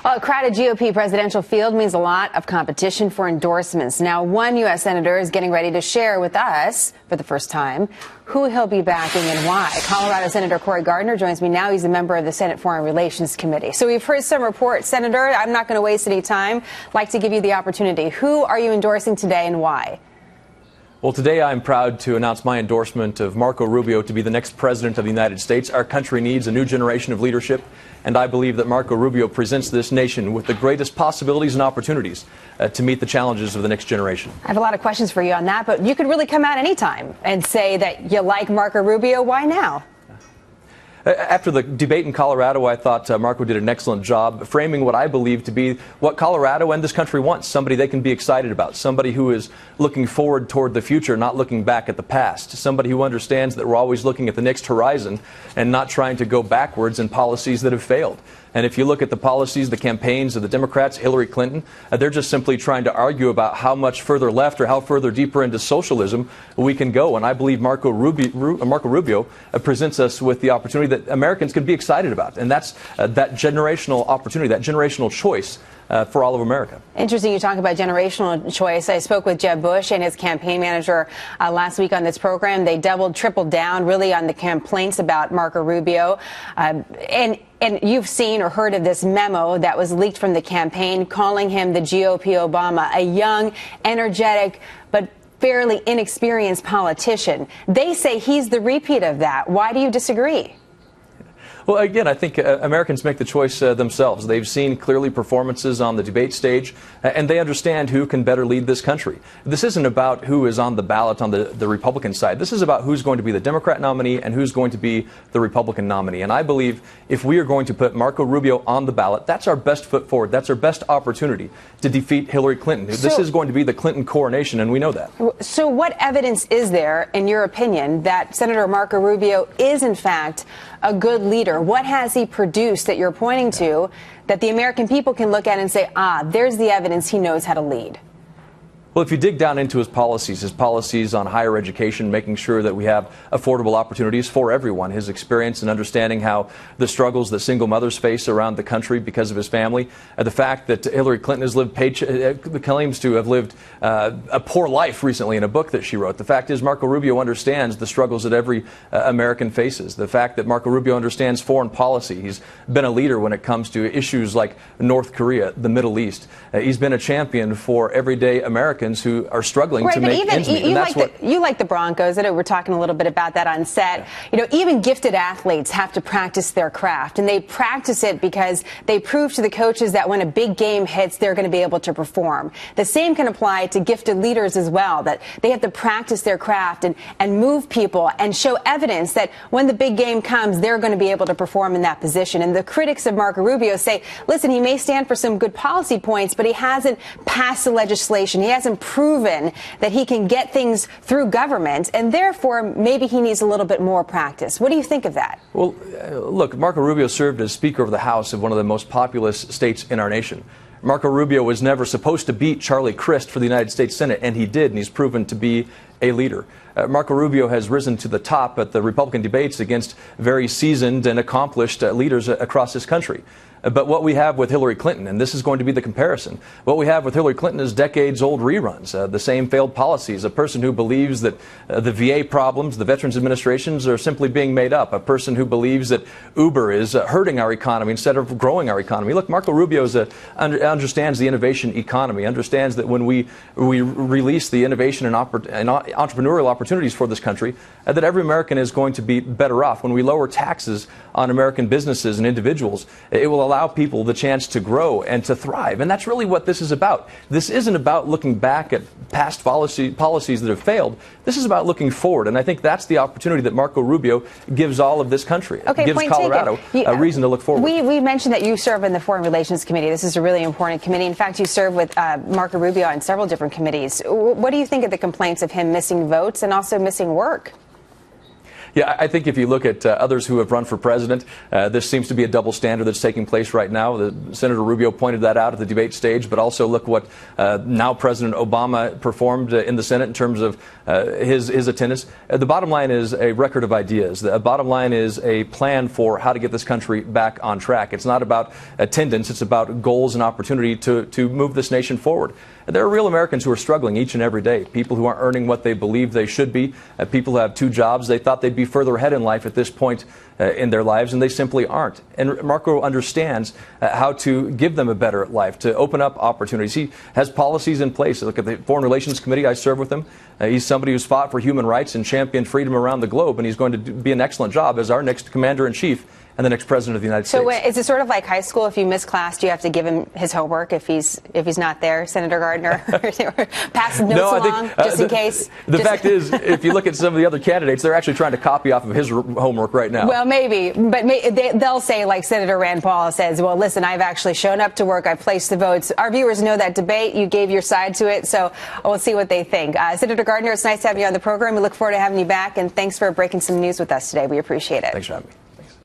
Well, a crowded GOP presidential field means a lot of competition for endorsements. Now, one U.S. senator is getting ready to share with us, for the first time, who he'll be backing and why. Colorado Senator Cory Gardner joins me now. He's a member of the Senate Foreign Relations Committee. So we've heard some reports. Senator, I'm not going to waste any time. I'd like to give you the opportunity. Who are you endorsing today and why? Well, today I'm proud to announce my endorsement of Marco Rubio to be the next president of the United States. Our country needs a new generation of leadership, and I believe that Marco Rubio presents this nation with the greatest possibilities and opportunities to meet the challenges of the next generation. I have a lot of questions for you on that, but you could really come out anytime and say that you like Marco Rubio. Why now? After the debate in Colorado, I thought Marco did an excellent job framing what I believe to be what Colorado and this country wants, somebody they can be excited about, somebody who is looking forward toward the future, not looking back at the past, somebody who understands that we're always looking at the next horizon and not trying to go backwards in policies that have failed. And if you look at the policies, the campaigns of the Democrats, Hillary Clinton, they're just simply trying to argue about how much further left or how further deeper into socialism we can go. And I believe Marco Rubio presents us with the opportunity that Americans can be excited about. And that's that generational opportunity, that generational choice for all of America. Interesting you talk about generational choice. I spoke with Jeb Bush and his campaign manager last week on this program. They doubled, tripled down really on the complaints about Marco Rubio. And you've seen or heard of this memo that was leaked from the campaign calling him the GOP Obama, a young, energetic, but fairly inexperienced politician. They say he's the repeat of that. Why do you disagree? Well, again, I think Americans make the choice themselves. They've seen clearly performances on the debate stage, and they understand who can better lead this country. This isn't about who is on the ballot on the Republican side. This is about who's going to be the Democrat nominee and who's going to be the Republican nominee. And I believe if we are going to put Marco Rubio on the ballot, that's our best foot forward. That's our best opportunity to defeat Hillary Clinton. This is going to be the Clinton coronation, and we know that. So what evidence is there, in your opinion, that Senator Marco Rubio is, in fact, a good leader? What has he produced that you're pointing to that the American people can look at and say, there's the evidence he knows how to lead? Well, if you dig down into his policies on higher education, making sure that we have affordable opportunities for everyone, his experience and understanding how the struggles that single mothers face around the country because of his family, the fact that Hillary Clinton has lived claims to have lived a poor life recently in a book that she wrote. The fact is Marco Rubio understands the struggles that every American faces. The fact that Marco Rubio understands foreign policy. He's been a leader when it comes to issues like North Korea, the Middle East. He's been a champion for everyday Americans who are struggling to make ends meet. You like the Broncos. I know we're talking a little bit about that on set. You know, even gifted athletes have to practice their craft, and they practice it because they prove to the coaches that when a big game hits, they're going to be able to perform. The same can apply to gifted leaders as well, that they have to practice their craft and move people and show evidence that when the big game comes, they're going to be able to perform in that position. And the critics of Marco Rubio say, listen, he may stand for some good policy points, but he hasn't passed the legislation. He hasn't proven that he can get things through government, and therefore maybe he needs a little bit more practice. What do you think of that? Well, look, Marco Rubio served as Speaker of the House of one of the most populous states in our nation. Marco Rubio was never supposed to beat Charlie Crist for the United States Senate, and he did, and he's proven to be a leader. Marco Rubio has risen to the top at the Republican debates against very seasoned and accomplished leaders across this country. But what we have with Hillary Clinton, and this is going to be the comparison, what we have with Hillary Clinton is decades-old reruns, the same failed policies, a person who believes that the VA problems, the Veterans Administrations, are simply being made up, a person who believes that Uber is hurting our economy instead of growing our economy. Look, Marco Rubio understands the innovation economy, understands that when we release the innovation and entrepreneurial opportunities for this country, that every American is going to be better off. When we lower taxes on American businesses and individuals, it will allow people the chance to grow and to thrive. And that's really what this is about. This isn't about looking back at past policies that have failed. This is about looking forward. And I think that's the opportunity that Marco Rubio gives all of this country. Okay, gives Colorado a reason to look forward. We mentioned that you serve in the Foreign Relations Committee. This is a really important committee. In fact, you serve with Marco Rubio on several different committees. What do you think of the complaints of him missing votes and also missing work? Yeah, I think if you look at others who have run for president, this seems to be a double standard that's taking place right now. Senator Rubio pointed that out at the debate stage, but also look what now President Obama performed in the Senate in terms of his attendance. The bottom line is a record of ideas. The bottom line is a plan for how to get this country back on track. It's not about attendance. It's about goals and opportunity to move this nation forward. There are real Americans who are struggling each and every day, people who aren't earning what they believe they should be, people who have 2 jobs. They thought they'd be further ahead in life at this point in their lives, and they simply aren't. And Marco understands how to give them a better life, to open up opportunities. He has policies in place. Look at the Foreign Relations Committee. I serve with him. He's somebody who's fought for human rights and championed freedom around the globe, and he's going to be an excellent job as our next commander-in-chief and the next president of the United States. So is it sort of like high school? If you miss class, do you have to give him his homework if he's not there, Senator Gardner? Pass notes along just in case? The fact is, if you look at some of the other candidates, they're actually trying to copy off of his homework right now. Well, maybe. But they'll say, like Senator Rand Paul says, well, listen, I've actually shown up to work. I've placed the votes. Our viewers know that debate. You gave your side to it. So we'll see what they think. Senator Gardner, it's nice to have you on the program. We look forward to having you back. And thanks for breaking some news with us today. We appreciate it. Thanks for having me.